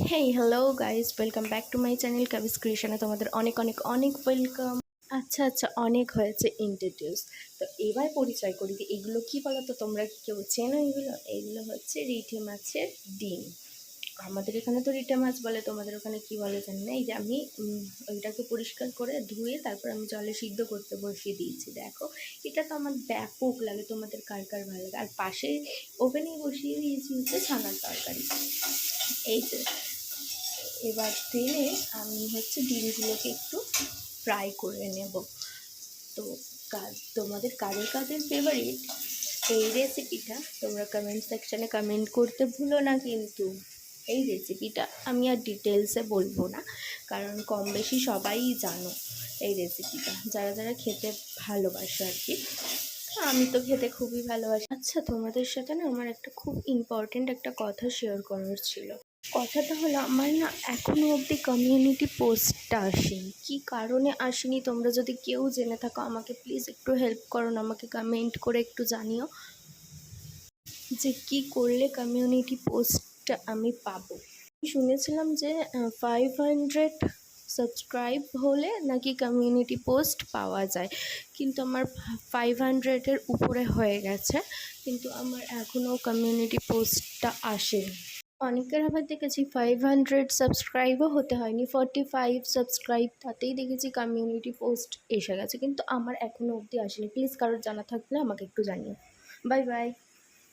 Hey hello guys, welcome back to my channel কাবিস ক্রিয়েশনে তোমাদের অনেক অনেক অনেক ওয়েলকাম। আচ্ছা অনেক হয়েছে ইন্ট্রোডিউস। তো এবার পরিচয় করি যে এগুলো কী বলো তো, তোমরা কি কেউ চেনো এগুলো? এগুলো হচ্ছে রিঠে মাছের ডিম। আমাদের এখানে তো রিঠে মাছ বলে, তোমাদের ওখানে কি বলে জানি না। এই যে আমি ওইটাকে পরিষ্কার করে ধুয়ে তারপর আমি জলে সিদ্ধ করতে বসিয়ে দিয়েছি। দেখো, এটা তো আমার ব্যাপক লাগে, তোমাদের কার কার ভালো লাগে। আর পাশে ওভেনেই বসিয়ে দিয়েছি হচ্ছে ছানার তরকারি। এই যে এবার তেলে আমি হচ্ছে ডিমগুলোকে একটু ফ্রাই করে নেব। তো তোমাদের কাদের কাদের ফেভারিট এই রেসিপিটা তোমরা কমেন্ট সেকশানে কমেন্ট করতে ভুলো না। কিন্তু এই রেসিপিটা আমি আর ডিটেলসে বলবো না, কারণ কম বেশি সবাই জানো এই রেসিপিটা, যারা যারা খেতে ভালোবাসে আর কি। আমি তো খেতে খুবই ভালোবাসি। আচ্ছা, তোমাদের সাথে না আমার একটা খুব ইম্পর্টেন্ট একটা কথা শেয়ার করার ছিল। কথাটা হলো, আমার না এখনও অবধি কমিউনিটি পোস্টটা আসেনি। কী কারণে আসেনি, তোমরা যদি কেউ জেনে থাকো আমাকে প্লিজ একটু হেল্প করো না, আমাকে কমেন্ট করে একটু জানিও যে কি করলে কমিউনিটি পোস্টটা আমি পাবো। শুনেছিলাম যে 500 সাবস্ক্রাইব হলে নাকি কমিউনিটি পোস্ট পাওয়া যায়, কিন্তু আমার 500-এর উপরে হয়ে গেছে, কিন্তু আমার এখনও কমিউনিটি পোস্টটা আসেনি। অনেকের আবার দেখেছি 500 সাবস্ক্রাইবও হতে হয়নি, 45 সাবস্ক্রাইব তাতেই দেখেছি কমিউনিটি পোস্ট এসে গেছে, কিন্তু আমার এখনও অবধি আসেনি। প্লিজ কারোর জানা থাকলে আমাকে একটু জানিও। Bye bye.